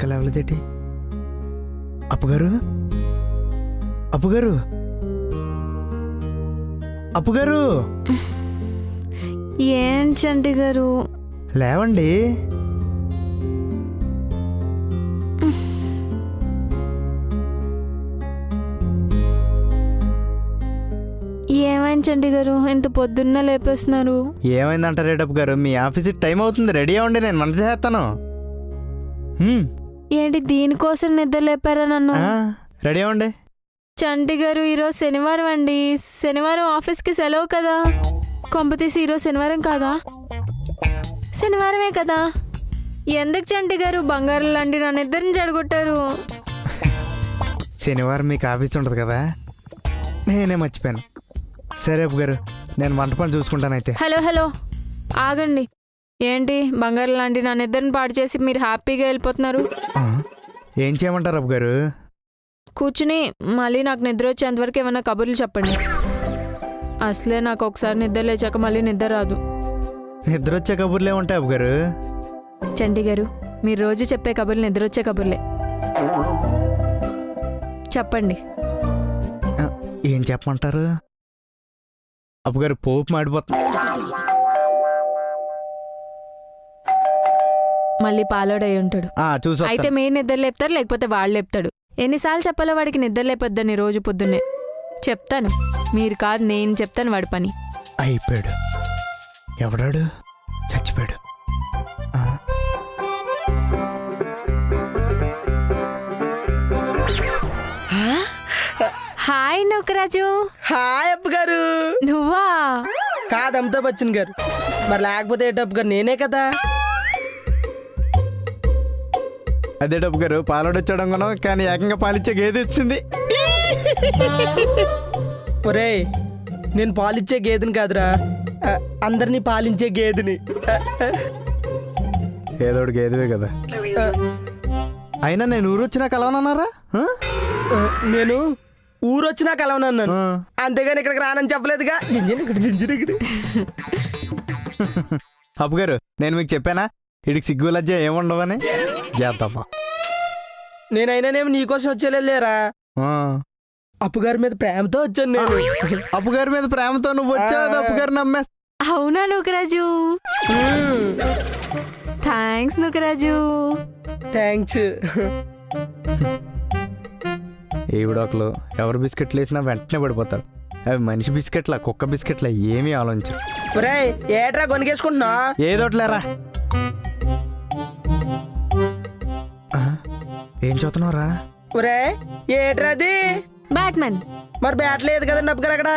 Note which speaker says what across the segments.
Speaker 1: ఇంకా లేవలేదేటి? అప్పుగారు, అప్పుగారు, అప్పుగారు,
Speaker 2: ఏంటి చంటి గారు?
Speaker 1: లేవండి.
Speaker 2: ఏమైంది చంటి గారు, ఇంత పొద్దున్న లేపేస్తున్నారు?
Speaker 1: ఏమైందంటారు రేటప్పు గారు? మీ ఆఫీస్కి టైం అవుతుంది, రెడీ అవ్వండి, నేను వంట చేస్తాను.
Speaker 2: ఏంటి దీనికోసం నిద్ర లేపారా నన్ను?
Speaker 1: రెడీ అవ్వండి.
Speaker 2: చంటి గారు, ఈరోజు శనివారం అండి. శనివారం ఆఫీస్కి సెలవు కదా. కొంపతీసి ఈరోజు శనివారం కాదా? శనివారమే కదా. ఎందుకు చంటి గారు బంగారం లాంటి నా నిద్రని చెడగొట్టారు?
Speaker 1: శనివారం మీకు ఆఫీస్ ఉంటుంది కదా, నేనే మర్చిపోయాను. సరే అప్పు గారు, నేను వంట పని చూసుకుంటాను అయితే.
Speaker 2: హలో హలో, ఆగండి. ఏంటి బంగారం లాంటి నా నిద్రని పాడు చేసి మీరు హ్యాపీగా వెళ్ళిపోతున్నారు?
Speaker 1: ఏం చేయమంటారు అప్పు గారు?
Speaker 2: కూర్చుని మళ్ళీ నాకు నిద్ర వచ్చేంతవరకు ఏమైనా కబుర్లు చెప్పండి. అసలే నాకు ఒకసారి నిద్ర లేచాక మళ్ళీ నిద్ర రాదు.
Speaker 1: నిద్ర వచ్చే కబుర్లే ఉంటాయి అప్పు గారు.
Speaker 2: చంటి గారు, మీరు రోజు చెప్పే కబుర్లు నిద్ర వచ్చే కబుర్లే. చెప్పండి.
Speaker 1: ఏం చెప్పమంటారు అప్పు గారు? పోపు మాడిపోతుంది.
Speaker 2: మళ్ళీ పాలోడై ఉంటాడు.
Speaker 1: చూసి
Speaker 2: అయితే మీరు నిద్ర లేపుతారు, లేకపోతే వాళ్ళు లేపుతాడు. ఎన్నిసార్లు చెప్పాలో వాడికి నిద్ర లేపొద్దని రోజు పొద్దున్నే చెప్తాను. మీరు కాదు, నేను చెప్తాను వాడి పని.
Speaker 1: అయిపోయాడు. ఎవడాడు? చచ్చిపోయాడు.
Speaker 2: హాయ్ నూకరాజు.
Speaker 3: హాయ్ అప్పు గారు.
Speaker 2: నువ్వా?
Speaker 3: కాదు, అమితాబ్ బచ్చన్ గారు. మరి లేకపోతే ఏంటప్పు గారు, నేనే కదా.
Speaker 1: అదే డబ్బు గారు, పాలొడొచ్చడం కొనం, కానీ ఏకంగా పాలిచ్చే గేదె వచ్చింది.
Speaker 3: ఒరేయ్, నేను పాలిచ్చే గేదెని కాదురా, అందరినీ పాలించే గేదెని.
Speaker 1: ఏదోడు గేదెవే కదా. అయినా నేను ఊరు వచ్చినా కలవనన్నారా?
Speaker 3: నేను ఊరు వచ్చినా కలవనన్నాను, అంతేగాని ఇక్కడికి రానని చెప్పలేదుగా.
Speaker 1: అప్పు గారు, నేను మీకు చెప్పానా ఇడికి సిగ్గు లజ్జ ఏముండవని? చేద్దామా.
Speaker 3: నేనైనానేమో నీకోసం వచ్చేలేరా, అప్పుగారి మీద ప్రేమతో వచ్చాను నేను.
Speaker 1: అప్పుగారి మీద ప్రేమతో నువ్వు వచ్చావు, అప్పుగారు నమ్మేస్తా.
Speaker 2: అవునా నూకరాజు? థ్యాంక్స్ నూకరాజు.
Speaker 3: థ్యాంక్స్.
Speaker 1: ఈవిడొకలు ఎవరు బిస్కెట్లు వేసినా వెంటనే పడిపోతారు. అవి మనిషి బిస్కెట్లా, కుక్క బిస్కెట్లా, ఏమీ ఆలోచించరు.
Speaker 3: ఒరేయ్, ఏట్రా కొనికేసుకుంటున్నా?
Speaker 1: ఏదోట్లేరా. ఏం చూస్తున్నావురా?
Speaker 3: ఒరే, ఏట్రాది?
Speaker 2: బ్యాట్మెన్.
Speaker 3: మరి బ్యాట్ లేదు కదండి అప్పుగారు అక్కడ.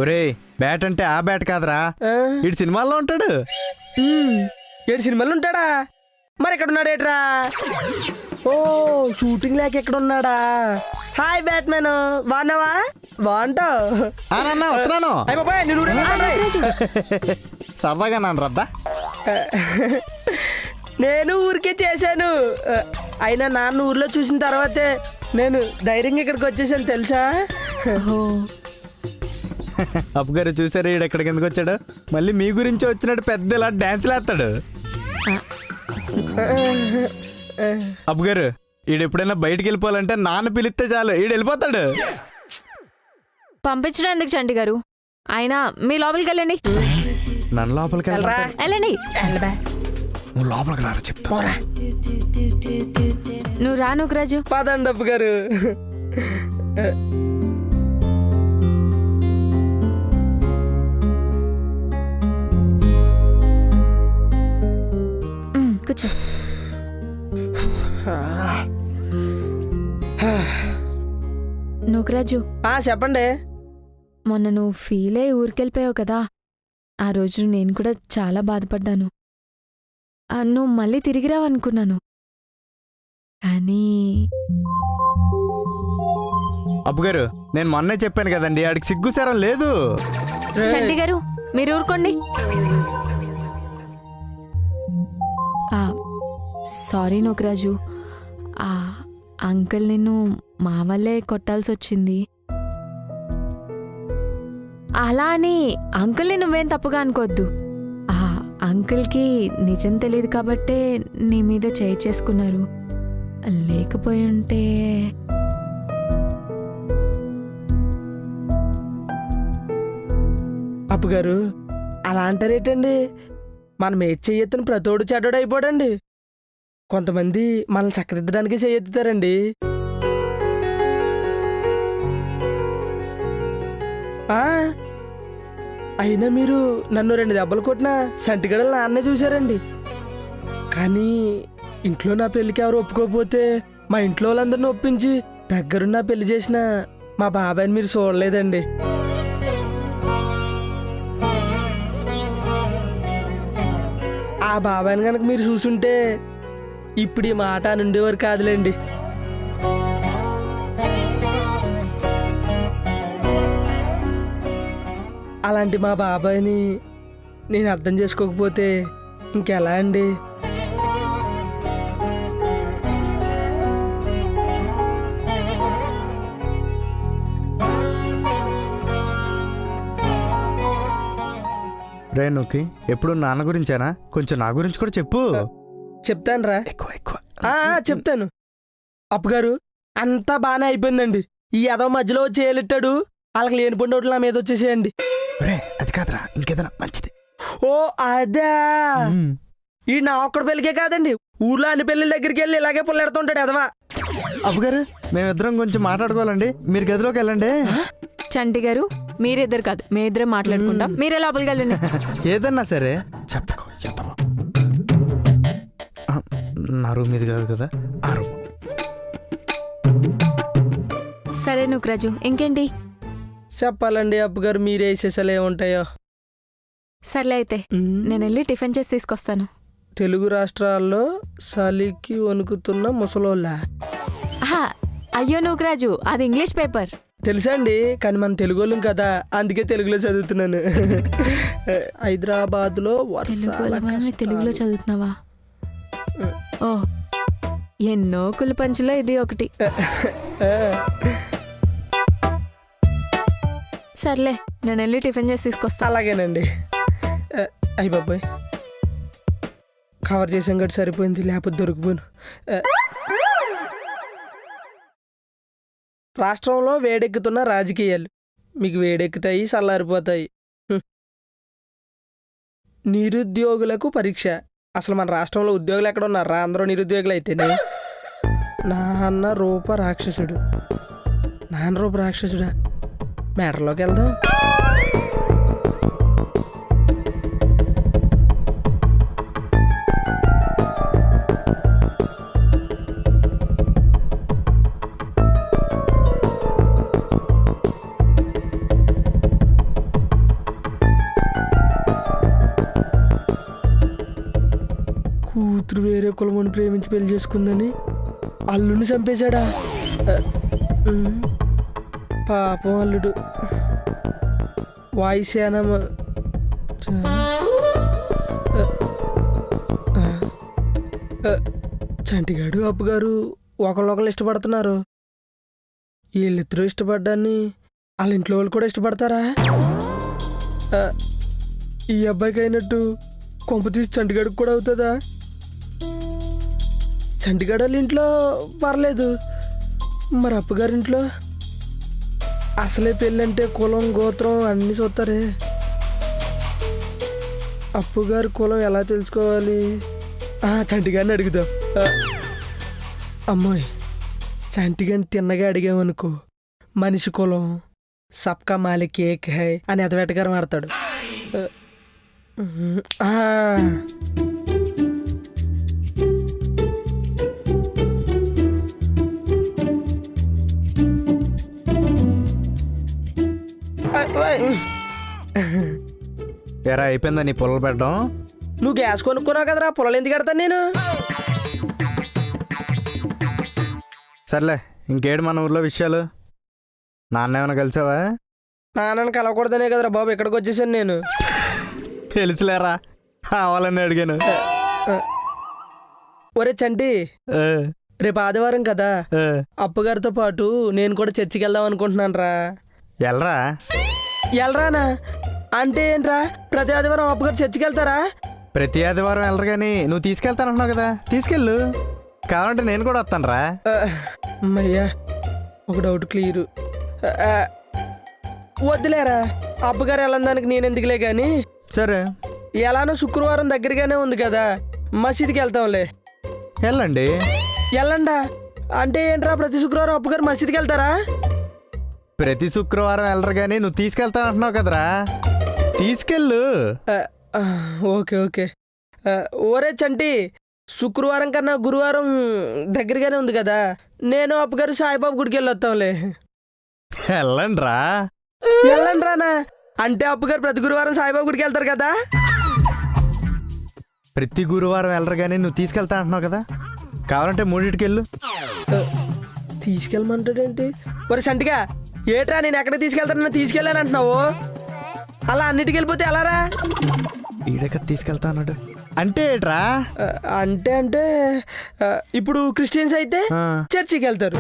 Speaker 1: ఒరే, బ్యాట్ అంటే ఆ బ్యాట్ కాదురా, ఇటు సినిమాల్లో ఉంటాడు.
Speaker 3: 7 సినిమాలు ఉంటాడా? మరి ఎక్కడ ఉన్నాడు ఏట్రా? ఓ, షూటింగ్ లేక ఎక్కడ ఉన్నాడా? హాయ్ బ్యాట్మెన్, బాగున్నావా? బాగుంటావు.
Speaker 1: వస్తున్నాను. సరదాగా నాన్న రద్దా.
Speaker 3: నేను ఊరికే చేశాను. అయినా నాన్న ఊర్లో చూసిన తర్వాతే నేను ధైర్యంగా ఇక్కడికి వచ్చేసాను తెలుసా.
Speaker 1: అప్పు గారు చూసారు ఈడు ఎక్కడికి ఎందుకు వచ్చాడు? మళ్ళీ మీ గురించి వచ్చినట్టు పెద్ద ఇలా డాన్స్లు వేస్తాడు. అప్పు గారు, ఈడు ఎప్పుడైనా బయటికి వెళ్ళిపోవాలంటే నాన్న పిలిస్తే చాలు ఈడు వెళ్ళిపోతాడు.
Speaker 2: పంపించడం ఎందుకు చంటి గారు? అయినా మీ లోపలికి వెళ్ళండి.
Speaker 1: నన్ను లోపలికి
Speaker 2: వెళ్ళండి.
Speaker 1: నువ్వు లోపలికి రారా చెప్తా.
Speaker 2: నువ్వు రా నూకరాజు.
Speaker 3: పదండి అప్పు గారు.
Speaker 2: కూర్చో. నూకరాజు,
Speaker 3: చెప్పండి.
Speaker 2: మొన్న నువ్వు ఫీల్ అయ్యి ఊరికెళ్ళిపోయావు కదా, ఆ రోజు నేను కూడా చాలా బాధపడ్డాను. నువ్వు మళ్ళీ తిరిగి రావనుకున్నాను, కానీ
Speaker 1: అప్పు గారు, నేను మొన్నే చెప్పాను కదండి ఆడికి సిగ్గుసారం లేదు.
Speaker 2: చంటి గారు, మీరు ఊరుకోండి. సారీ నూకరాజు, అంకుల్ నిన్ను మా వల్లే కొట్టాల్సి వచ్చింది. అలా అని అంకుల్ని నువ్వేం తప్పుగా అనుకోవద్దు. అంకుల్కి నిజం తెలియదు కాబట్టే నీ మీద చేయి చేసుకున్నారు. లేకపోయి ఉంటే
Speaker 3: అప్పుగారు అలా అంటారేటండి? మనం ఏది చెయ్యొద్దని ప్రతోడు చెడ్డోడు అయిపోడండి. కొంతమంది మనల్ని చక్కదిద్దడానికి చెయ్యెత్తుతారండి. అయినా మీరు నన్ను 2 దెబ్బలు కొట్టిన సంటిగడలు నాన్నే చూశారండి. కానీ ఇంట్లో నా పెళ్ళికి ఎవరు ఒప్పుకోకపోతే మా ఇంట్లో వాళ్ళందరిని ఒప్పించి దగ్గరున్న పెళ్లి చేసిన మా బాబాయ్ని మీరు చూడలేదండి. ఆ బాబాయ్ని కనుక మీరు చూసుంటే ఇప్పుడు ఈ మాట అని ఉండేవారు కాదులేండి. అలాంటి మా బాబాయ్ని నేను అర్థం చేసుకోకపోతే ఇంకెలా అండి?
Speaker 1: రేణుకి ఎప్పుడు నాన్న గురించేనా? కొంచెం నా గురించి కూడా చెప్పు.
Speaker 3: చెప్తాను రా.
Speaker 1: ఎక్కువ ఎక్కువ
Speaker 3: చెప్తాను. అప్పుగారు అంతా బాగానే అయిపోయిందండి. ఈ ఎదవ మధ్యలో వచ్చి ఏలెట్టాడు. వాళ్ళకి లేని పండు నా మీద వచ్చేసేయండి.
Speaker 1: అది కాదురా, ఇంకేదైనా మంచిది.
Speaker 3: ఓ అదే, ఈ నా ఒక్కడి పెళ్ళికే కాదండి, ఊర్లో అన్ని పెళ్ళిళ్ళ దగ్గరికి వెళ్ళి ఇలాగే పుల్లెడుతుంటాడు ఎదవా.
Speaker 1: అప్పుగారు మేమిద్దరం కొంచెం మాట్లాడుకోవాలండి, మీరు గదిలోకి వెళ్ళండి.
Speaker 2: చంటి గారు మీరిద్దరు కాదు, మేమిద్దరం మాట్లాడుకుంటాం. మీరే లోపలికి వెళ్ళండి.
Speaker 1: ఏదన్నా సరే చెప్పుకో. నా రూమ్ ఇది కాదు కదా, ఆ రూమ్.
Speaker 2: సరే నుక్రాజు, ఇంకేంటి
Speaker 3: చెప్పాలండి అప్పుగారు, మీరే విశేషాలు ఏముంటాయో.
Speaker 2: సర్లే అయితే నేను వెళ్ళి టిఫిన్ చేసి తీసుకొస్తాను.
Speaker 3: తెలుగు రాష్ట్రాల్లో చలికి వణుకుతున్న ముసలోళ్ళ.
Speaker 2: అయ్యో నుక్రాజు, అది ఇంగ్లీష్ పేపర్.
Speaker 3: తెలుసా అండి, కానీ మన తెలుగు వాళ్ళం కదా, అందుకే తెలుగులో చదువుతున్నాను. హైదరాబాద్లో
Speaker 2: తెలుగులో చదువుతున్నావా? ఓ, ఎన్నో కులపంచులో ఇది ఒకటి. సర్లే నేను వెళ్ళి టిఫిన్ చేసి తీసుకొస్తా.
Speaker 3: అలాగేనండి. అయ్య బాబాయ్, కవర్ చేసాం గట్టి సరిపోయింది, లేకపోతే దొరికిపోను. రాష్ట్రంలో వేడెక్కుతున్న రాజకీయాలు. మీకు వేడెక్కుతాయి, చల్లారిపోతాయి. నిరుద్యోగులకు పరీక్ష. అసలు మన రాష్ట్రంలో ఉద్యోగులు ఎక్కడ ఉన్నారా? అందరూ నిరుద్యోగులు అయితేనే. నాన్న రూప రాక్షసుడు. నాన్న రూప రాక్షసుడా? మేటర్లోకి వెళ్దాం. కూతురు వేరే కులముని ప్రేమించి పెళ్లి చేసుకుందని అల్లుడిని చంపేశాడా? పాపం అల్లుడు. వాయుసేన చంటిగాడు అప్పుగారు ఒకళ్ళొకళ్ళు ఇష్టపడుతున్నారు. వీళ్ళిద్దరూ ఇష్టపడ్డాన్ని వాళ్ళ ఇంట్లో వాళ్ళు కూడా ఇష్టపడతారా? ఈ అబ్బాయికి అయినట్టు కొంప తీసి చంటిగాడికి కూడా అవుతుందా? చంటిగాడు వాళ్ళ ఇంట్లో పర్లేదు, మరి అప్పగారింట్లో అసలే పెళ్ళంటే కులం గోత్రం అన్నీ చూస్తారే. అప్పుగారి కులం ఎలా తెలుసుకోవాలి? చంటిగాడిని అడుగుదాం. అమ్మాయి, చంటిగాడిని తిన్నగా అడిగామనుకో, మనిషి కులం సబ్కా మాలిక్ ఏక్ హై అని ఎదవెటగారం ఆడతాడు.
Speaker 1: ఎరా అయిపోయిందా నీ పొలాలు పెట్టడం?
Speaker 3: నువ్వు గ్యాస్ కొనుక్కున్నావు కదరా, పొలాలు ఎందుకు కడతాను నేను?
Speaker 1: సర్లే, ఇంకేడు మన ఊర్లో విషయాలు? నాన్న ఏమైనా కలిసావా?
Speaker 3: నాన్నని కలవకూడదనే కదరా బాబు ఇక్కడికి వచ్చేసాను నేను.
Speaker 1: తెలుసులేరా, కావాలని అడిగాను.
Speaker 3: ఒరే చంటి, రేపు ఆదివారం కదా, అప్పగారితో పాటు నేను కూడా చర్చికి వెళ్దాం అనుకుంటున్నాను రా.
Speaker 1: ఎల్రా.
Speaker 3: ఎల్రానా అంటే ఏంట్రా? ప్రతి ఆదివారం అప్పగారు చర్చికి వెళ్తారా?
Speaker 1: ప్రతి ఆదివారం వెళ్ళరు కానీ నువ్వు తీసుకెళ్తానంటున్నావు కదా, తీసుకెళ్ళు. కావాలంటే నేను కూడా వస్తాను రా.
Speaker 3: అమ్మయ్యా, ఒక డౌట్ క్లియరు. వద్దులేరా, అప్పగారు వెళ్ళడానికి నేను ఎందుకులే కానీ.
Speaker 1: సరే
Speaker 3: ఎలానో శుక్రవారం దగ్గరగానే ఉంది కదా, మసీదుకి వెళ్తాంలే.
Speaker 1: వెళ్ళండి.
Speaker 3: వెళ్ళండా అంటే ఏంట్రా, ప్రతి శుక్రవారం అప్పగారు మసీదుకి వెళ్తారా?
Speaker 1: ప్రతి శుక్రవారం వెళ్ళరు కానీ నువ్వు తీసుకెళ్తానంటున్నావు కదరా, తీసుకెళ్ళు.
Speaker 3: Okay okay. ఓరే చంటి, శుక్రవారం కన్నా గురువారం దగ్గరగానే ఉంది కదా, నేను అప్పగారు సాయిబాబు గుడికి వెళ్ళి వస్తాంలే.
Speaker 1: వెళ్ళండి రా.
Speaker 3: వెళ్ళండి రానా అంటే అప్పగారు ప్రతి గురువారం సాయిబాబు గుడికి వెళ్తారు కదా.
Speaker 1: ప్రతి గురువారం వెళ్ళరు కానీ నువ్వు తీసుకెళ్తా అంటున్నావు కదా, కావాలంటే మూడింటికి వెళ్ళు.
Speaker 3: తీసుకెళ్ళమంటాడేంటి? ఒరే సంటిగా, ఏట్రా నేను ఎక్కడ తీసుకెళ్తానన్నా తీసుకెళ్ళాను అంటున్నావు, అలా అన్నిటికి వెళ్ళిపోతే ఎలారా?
Speaker 1: ఈడక తీసుకెళ్తా అన్నాడు అంటే ఏట్రా?
Speaker 3: అంటే ఇప్పుడు క్రిస్టియన్స్ అయితే చర్చికి వెళ్తారు,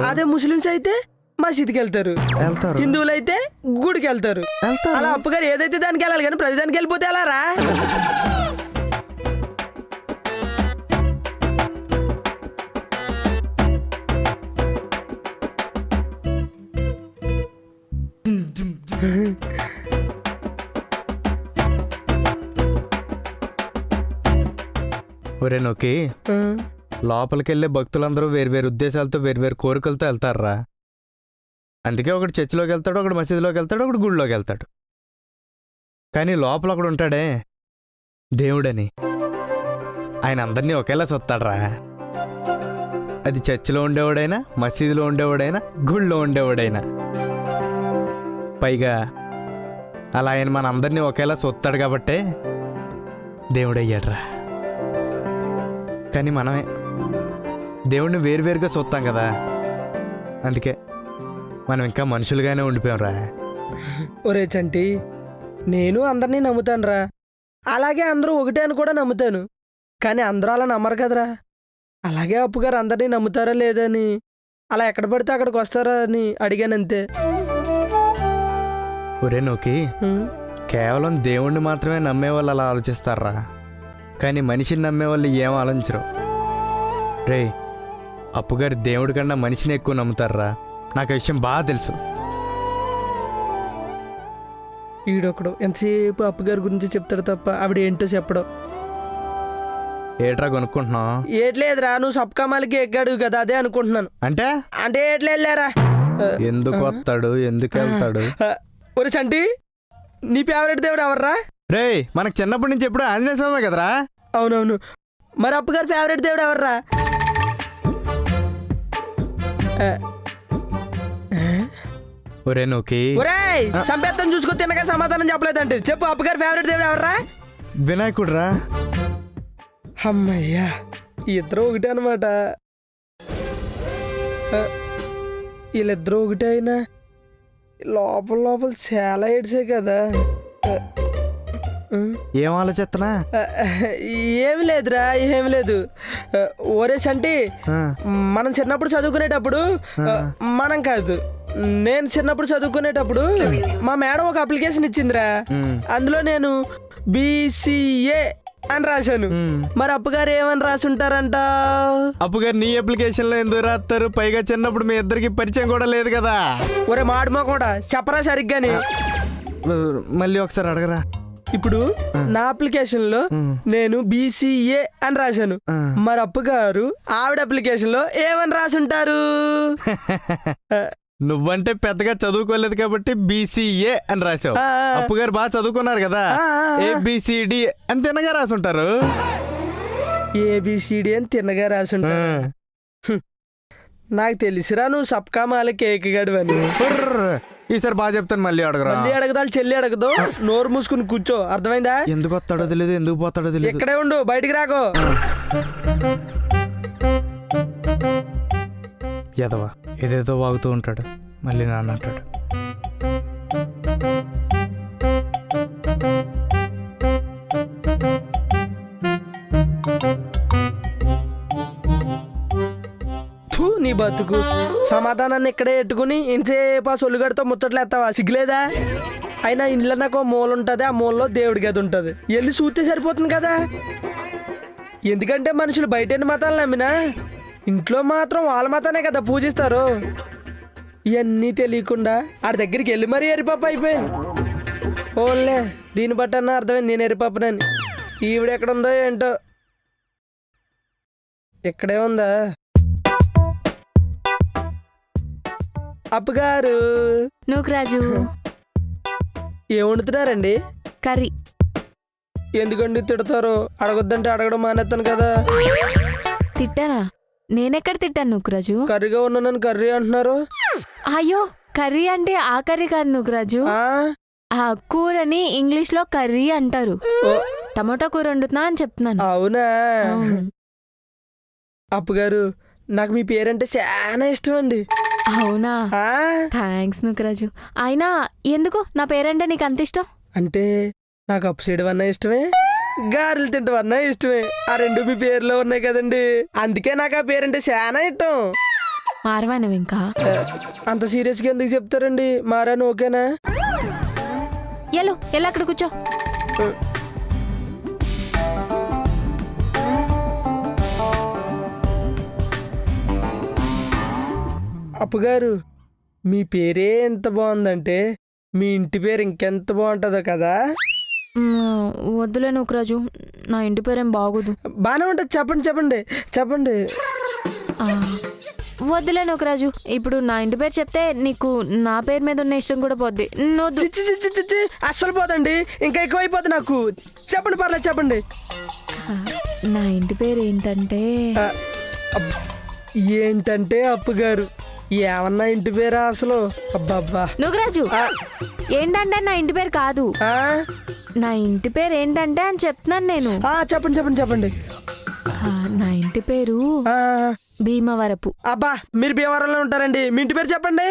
Speaker 3: అదే ముస్లిమ్స్ అయితే మసీద్కి వెళ్తారు, హిందువులు అయితే గుడికి వెళ్తారు. అలా అప్పగారు ఏదైతే దానికి వెళ్ళాలి కానీ ప్రతి దానికి వెళ్ళిపోతే ఎలారా?
Speaker 1: ఒరే నొక్కి, లోపలికి వెళ్ళే భక్తులందరూ వేరు ఉద్దేశాలతో వేరు కోరికలతో వెళ్తారా. అందుకే ఒకడు చర్చిలోకి వెళ్తాడు, ఒకడు మసీదులోకి వెళ్తాడు, ఒకడు గుడిలోకి వెళ్తాడు. కానీ లోపల ఒకడు ఉంటాడే దేవుడని, ఆయన అందరినీ ఒకేలా చూస్తాడ్రా. అది చర్చిలో ఉండేవాడైనా, మసీదులో ఉండేవాడైనా, గుడిలో ఉండేవాడైనా. పైగా అలా ఆయన మన అందరినీ ఒకేలా చూస్తాడు కాబట్టే దేవుడయ్యాడ్రా. కానీ మనమే దేవుడిని వేరువేరుగా చూస్తాం కదా, అందుకే మనం ఇంకా మనుషులుగానే ఉండిపోయాం రా.
Speaker 3: ఒరే చంటి, నేను అందరినీ నమ్ముతాను రా, అలాగే అందరూ ఒకటే అని కూడా నమ్ముతాను. కానీ అందరూ అలా నమ్మరు కదరా. అలాగే అప్పుగారు అందరినీ నమ్ముతారా లేదని, అలా ఎక్కడ పడితే అక్కడికి వస్తారా అని అడిగానంతే.
Speaker 1: ఒరే నోకి, కేవలం దేవుణ్ణి మాత్రమే నమ్మేవాళ్ళు అలా ఆలోచిస్తారా, కానీ మనిషిని నమ్మేవాళ్ళు ఏం ఆలోచించరు. రే, అప్పుగారు దేవుడి కన్నా మనిషిని ఎక్కువ నమ్ముతారా, నాకు ఆ విషయం బాగా తెలుసు.
Speaker 3: ఈడొకడు ఎంతసేపు అప్పుగారి గురించి చెప్తాడు తప్ప ఆవిడ ఏంటో చెప్పడం.
Speaker 1: ఏట్రా కొనుక్కుంటున్నావు?
Speaker 3: ఏట్లేదురా, నువ్వు సబ్కామాలకి ఎక్కాడు కదా, అదే అనుకుంటున్నాను.
Speaker 1: అంటే
Speaker 3: ఏట్లేదులేరా.
Speaker 1: ఎందుకు వస్తాడు, ఎందుకు వెళ్తాడు?
Speaker 3: ఒరే చంటి, నీ ఫేవరెట్ దేవుడు ఎవర్రా?
Speaker 1: రే, మనకు చిన్నప్పటి నుంచి ఎప్పుడు ఆంజనేయ స్వామి కదరా.
Speaker 3: అవునవును, మరి అప్పుగారు ఫేవరెట్ దేవుడు ఎవర్రా?
Speaker 1: ఒరే నోకి,
Speaker 3: ఒరేయ్, సంపేత్తం చూసుకో తినగా సమాధానం చెప్పలేదంటే చెప్పు, అప్పుగారు ఫేవరెట్ దేవుడు ఎవర్రా?
Speaker 1: వినాయకుడు రా.
Speaker 3: అమ్మయ్యా, ఇద్దరు ఒకటే అనమాట. వీళ్ళిద్దరూ ఒకటే అయినా లోపల చాలా ఏడ్చే కదా.
Speaker 1: ఏం ఆలోచిస్తున్నా?
Speaker 3: ఏమి లేదురా, ఏమి లేదు. ఓరే సంటి, మనం చిన్నప్పుడు చదువుకునేటప్పుడు, మనం కాదు నేను చిన్నప్పుడు చదువుకునేటప్పుడు మా మేడం ఒక అప్లికేషన్ ఇచ్చిందిరా. అందులో నేను BCA అని రాశాను. మరి అప్పుగారు ఏమని రాసుంటారంట?
Speaker 1: అప్పుగారు నీ అప్లికేషన్ లో ఎందుకు రాస్తారు? పైగా చిన్నప్పుడు మీ ఇద్దరికి పరిచయం కూడా లేదు కదా.
Speaker 3: ఒరే మాడుమా కూడా చెప్పరా సరిగ్గాని.
Speaker 1: మళ్ళీ ఒకసారి అడగరా.
Speaker 3: ఇప్పుడు నా అప్లికేషన్ లో నేను BCA అని రాశాను, మరి అప్పుగారు ఆవిడ అప్లికేషన్ లో ఏమని రాసుంటారు?
Speaker 1: నువ్వంటే పెద్దగా చదువుకోలేదు కాబట్టి BCA అని రాసావు. అప్పుగారు బాగా చదువుకున్నారు కదా, ABCD అని తిన్నగా రాసుంటారు.
Speaker 3: ABCD అని తిన్నగా రాసుంటారు. నాకు తెలిసిరా నువ్వు సబ్కామాల కేక్ గడు అని.
Speaker 1: ఈసారి బాగా చెప్తాను, మళ్ళీ అడగరా.
Speaker 3: మళ్ళీ అడగదాలు, చెల్లి అడగదు. నోరు మూసుకుని కూర్చో, అర్థమైందా?
Speaker 1: ఎందుకు వస్తాడో తెలియదు, ఎందుకు పోతాడో తెలియదు.
Speaker 3: ఇక్కడే ఉండు, బయటికి రాకో.
Speaker 1: ఎదవా ఏదేదో వాగుతూ ఉంటాడు, మళ్ళీ నాన్న అంటాడు.
Speaker 3: నీ బతుకు సమాధానాన్ని ఇక్కడే పెట్టుకుని ఇంతసేపు ఆ సొల్లుగడితో ముచ్చట్లేస్తావా? సిగ్గులేదా? అయినా ఇంట్లో నాకు ఓ మూల ఉంటుంది, ఆ మూలలో దేవుడి గది ఉంటుంది. వెళ్ళి చూస్తే సరిపోతుంది కదా. ఎందుకంటే మనుషులు బయట ఎన్ని మతాలు నమ్మినా ఇంట్లో మాత్రం వాళ్ళ మతానే కదా పూజిస్తారు. ఇవన్నీ తెలియకుండా ఆడి దగ్గరికి వెళ్ళి మరీ ఎరిపాప అయిపోయాను. ఓన్లే దీన్ని బట్టన్నా అర్థమైంది నేను ఎరిపాపనని. ఈవిడ ఎక్కడుందో ఏంటో. ఇక్కడే ఉందా? అప్పగారు
Speaker 2: నూకరాజు
Speaker 3: ఏం వండుతున్నారండి?
Speaker 2: కర్రీ.
Speaker 3: ఎందుకండి తిడతారు? అడగొద్దంటే అడగడం మానేస్తాను కదా.
Speaker 2: తిట్టానా? నేనెక్కడ తిట్టాను నూకరాజు?
Speaker 3: కర్రీగా ఉన్నానని కర్రీ అంటున్నారు.
Speaker 2: అయ్యో, కర్రీ అంటే ఆ కర్రీ కాదు నూకరాజు.
Speaker 3: ఆ?
Speaker 2: ఆ కూరని ఇంగ్లీష్ లో కర్రీ అంటారు.
Speaker 3: ఓ,
Speaker 2: టమోటా కూర వండుతున్నా అని చెప్తున్నాను.
Speaker 3: అవునా?
Speaker 2: అవును.
Speaker 3: అప్పగారు నాకు మీ పేరంటే చాలా ఇష్టం అండి.
Speaker 2: అవునా?
Speaker 3: ఆ?
Speaker 2: థ్యాంక్స్ నూకరాజు. అయినా ఎందుకు నా పేరంటే నీకు అంత ఇష్టం?
Speaker 3: అంటే నాకు అప్పు చేయడం అన్నా ఇష్టమే, గారెలు తింటం అన్నా ఇష్టమే. ఆ రెండు మీ పేరులో ఉన్నాయి కదండి, అందుకే నాకు ఆ పేరంటే చాలా ఇష్టం.
Speaker 2: మారవానవి ఇంకా
Speaker 3: అంత సీరియస్గా ఎందుకు చెప్తారండి? మారాను ఓకేనా?
Speaker 2: ఎల్లు అక్కడ కూర్చో.
Speaker 3: అప్పగారు మీ పేరే ఎంత బాగుందంటే మీ ఇంటి పేరు ఇంకెంత బాగుంటుందో కదా.
Speaker 2: వద్దులే నూకరాజు, నా ఇంటి పేరేం బాగోదు.
Speaker 3: బాగానే ఉంటుంది, చెప్పండి చెప్పండి చెప్పండి.
Speaker 2: ఆ, వద్దులే నూకరాజు, ఇప్పుడు నా ఇంటి పేరు చెప్తే నీకు నా పేరు మీద ఉన్న ఇష్టం కూడా పోద్ది. వద్దు.
Speaker 3: చిచ్చి చిచ్చి చిచ్చి అస్సలు పోదండి, ఇంకా ఎక్కువ అయిపోద్ది నాకు. చెప్పండి పర్లేదు చెప్పండి.
Speaker 2: నా ఇంటి పేరు ఏంటంటే
Speaker 3: ఆ, ఏంటంటే అప్పుగారు ఏమన్నా ఇంటి పేరా అసలు? అబ్బాబ్బా.
Speaker 2: నూకరాజు,
Speaker 3: ఆ,
Speaker 2: ఏంటంటే నా ఇంటి పేరు కాదు,
Speaker 3: ఆ,
Speaker 2: నా ఇంటి పేరు ఏంటంటే అని చెప్తున్నాను నేను.
Speaker 3: ఆ, చెప్పండి చెప్పండి చెప్పండి.
Speaker 2: నా ఇంటి పేరు
Speaker 3: ఆ,
Speaker 2: భీమవరపు.
Speaker 3: అబ్బా మీరు భీమవరంలో ఉంటారండి, మీ ఇంటి పేరు చెప్పండి.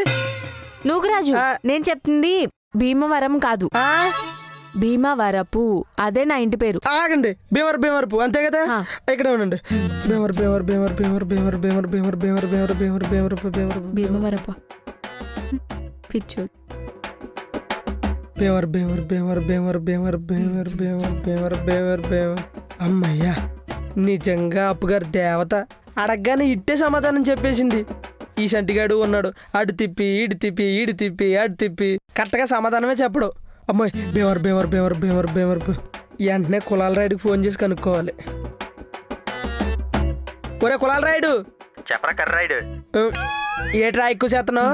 Speaker 2: నూకరాజు, నేను చెప్తుంది భీమవరం కాదు,
Speaker 3: ఆ,
Speaker 2: భీమవరపు. అదే నా ఇంటి పేరు.
Speaker 3: ఆగండి, భీమవరపు అంతే కదా.
Speaker 2: ఆ.
Speaker 3: ఇక్కడే ఉండండి.
Speaker 2: భీమవరపు పిచ్చోడు.
Speaker 3: అమ్మయ్యా, నిజంగా అప్పుగారు దేవత. అడగగానే ఇట్టే సమాధానం చెప్పేసింది. ఈ సంటిగాడు ఉన్నాడు, అడు తిప్పి ఈడు తిప్పి ఈడు తిప్పి అడు తిప్పి కరెక్ట్గా సమాధానమే చెప్పడు. అమ్మాయి భీమవరం. వెంటనే కులాల రాయుడికి ఫోన్ చేసి కనుక్కోవాలి. ఒరే కులాల రాయుడు,
Speaker 4: చెప్పరా కర్రాయుడు.
Speaker 3: ఏట్రా ఎక్కువ చేస్తున్నావు?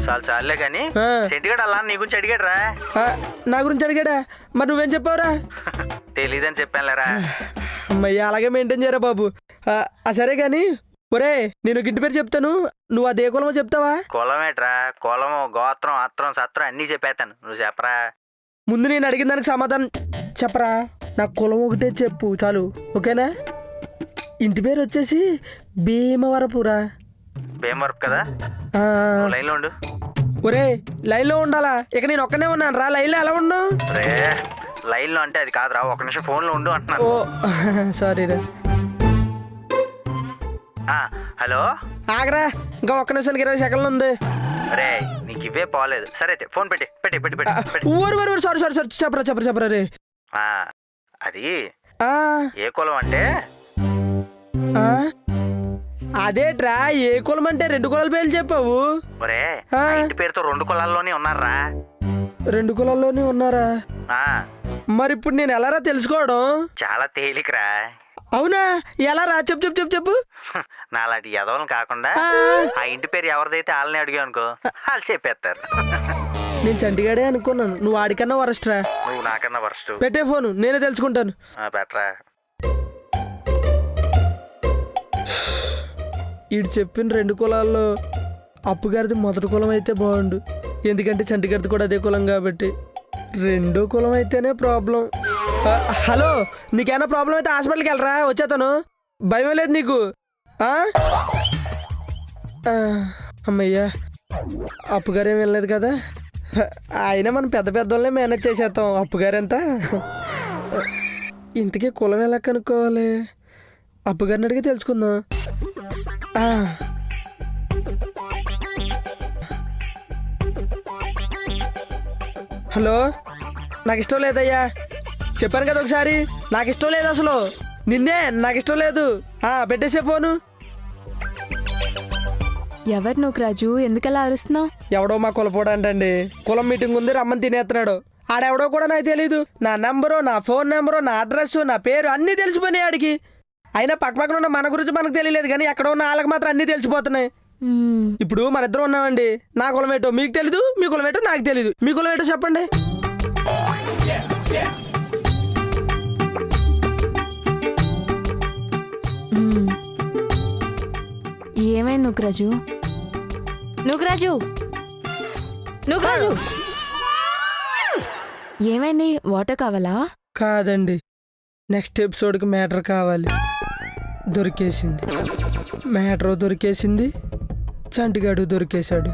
Speaker 4: చాలు చాలులే కానీ
Speaker 3: ఆ.
Speaker 4: సెంటిగాడు అలా నీ గురించి అడిగాడు రా.
Speaker 3: నా గురించి అడిగాడా? మరి నువ్వేం చెప్పావురా?
Speaker 4: తెలీదని చెప్పానులేరా.
Speaker 3: అమ్మయ్య, అలాగే మెయింటైన్ చేయరా బాబు. సరే కానీ ఒరే, నేను ఒక ఇంటి పేరు చెప్తాను, నువ్వు అదే కులమో చెప్తావా?
Speaker 4: కులమేట్రా, కులము గోత్రం అత్రం సత్రం అన్నీ చెప్పేస్తాను, నువ్వు చెప్పరా.
Speaker 3: ముందు నేను అడిగిన దానికి సమాధానం చెప్పరా. నాకు కులం ఒకటే చెప్పు చాలు, ఓకేనా? ఇంటి పేరు వచ్చేసి భీమవరపురా.
Speaker 4: భీమవరపు కదా,
Speaker 3: ఆ,
Speaker 4: నువ్వు లైన్లో ఉండు.
Speaker 3: ఒరే లైన్లో ఉండాలా? ఇక నేను ఒక్కనే ఉన్నాను రా, లైన్లో ఎలా ఉన్నావు?
Speaker 4: రే లైన్లో అంటే అది కాదురా, ఒక నిమిషం ఫోన్లో ఉండు అంటున్నాను.
Speaker 3: ఓ సారీ రా.
Speaker 4: హలో,
Speaker 3: ఆగరా, ఇంకా ఒక్క నిమిషానికి 20 సెకండ్లు ఉంది.
Speaker 4: రే నీకు ఇవే పోలేదు. సరే అయితే ఫోన్ పెట్టి పెట్టి పెట్టి పెట్టి
Speaker 3: ఊరు సారీ చెప్పరా రే.
Speaker 4: అది
Speaker 3: ఆ,
Speaker 4: ఏ కులం అంటే
Speaker 3: ఆ, అదేట్రా ఏ కులం అంటే 2 కులాల పేర్లు చెప్పావు.
Speaker 4: ఒరే
Speaker 3: ఆ.
Speaker 4: ఆ ఇంటి పేరుతో 2 కులాల్లోనే ఉన్నారా.
Speaker 3: 2 కులాల్లోనే ఉన్నారా? మరి ఇప్పుడు నేను ఎలారా తెలుసుకోవడం?
Speaker 4: చాలా తేలికరా.
Speaker 3: అవునా? ఎలా రా? చెప్పు.
Speaker 4: నాలాంటి యదవలను కాకుండా
Speaker 3: ఆ.
Speaker 4: ఆ ఇంటి పేరు ఎవరిదైతే వాళ్ళని అడిగా అనుకో, వాళ్ళు చెప్పేస్తారు.
Speaker 3: నేను చంటిగాడే అనుకున్నాను, నువ్వు ఆడికన్నా వరస్ట్రా.
Speaker 4: నువ్వు నాకన్నా వరస్ట్.
Speaker 3: పెట్టే ఫోను, నేనే తెలుసుకుంటాను.
Speaker 4: బెటరా.
Speaker 3: ఈడు చెప్పిన 2 కులాల్లో అప్పుగారిది మొదటి కులం అయితే బాగుండు, ఎందుకంటే చంటిగారిది కూడా అదే కులం కాబట్టి. 2వ కులం అయితేనే ప్రాబ్లం. హలో, నీకేమైనా ప్రాబ్లం అయితే హాస్పిటల్కి వెళ్ళరా, వచ్చేతాను. భయం లేదు నీకు? అమ్మయ్యా, అప్పుగారు ఏం వెళ్ళలేదు కదా. అయినా మనం పెద్దోళ్ళనే మేనేజ్ చేసేస్తాం, అప్పుగారెంత. ఇంతకీ కులం ఎలా కనుక్కోవాలి? అప్పుగారిని అడిగి తెలుసుకుందాం. హలో, నాకు ఇష్టం లేదయ్యా. చెప్పాను కదా ఒకసారి, నాకు ఇష్టం లేదు అసలు. నిన్నే, నాకు ఇష్టం లేదు. పెట్టేసే ఫోను.
Speaker 2: ఎవరు నూకరాజు, ఎందుకలా అరుస్తున్నావు?
Speaker 3: ఎవడో మా కులపోడు అంటండి. కులం మీటింగ్ ఉంది, రమ్మని తినేస్తున్నాడు. ఆడెవడో కూడా నాకు తెలీదు. నా నెంబరు, నా ఫోన్ నెంబరు, నా అడ్రస్, నా పేరు అన్నీ తెలిసిపోయినాయి ఆడికి. అయినా పక్కపక్కన ఉన్న మన గురించి మనకు తెలియలేదు, కానీ ఎక్కడ ఉన్న వాళ్ళకి మాత్రం అన్నీ తెలిసిపోతున్నాయి. ఇప్పుడు మన ఇద్దరం ఉన్నామండి. నా కులం ఏంటో మీకు తెలీదు, మీ కులం ఏంటో నాకు తెలీదు. మీ కులం ఏంటో చెప్పండి.
Speaker 2: ఏమైంది నూకరాజు? నూకరాజు, నూకరాజు, ఏమైంది? వాటర్ కావాలా?
Speaker 3: కాదండి, నెక్స్ట్ ఎపిసోడ్కి మ్యాటర్ కావాలి. దొరికేసింది, మ్యాటర్ దొరికేసింది, చంటిగాడు దొరికేశాడు.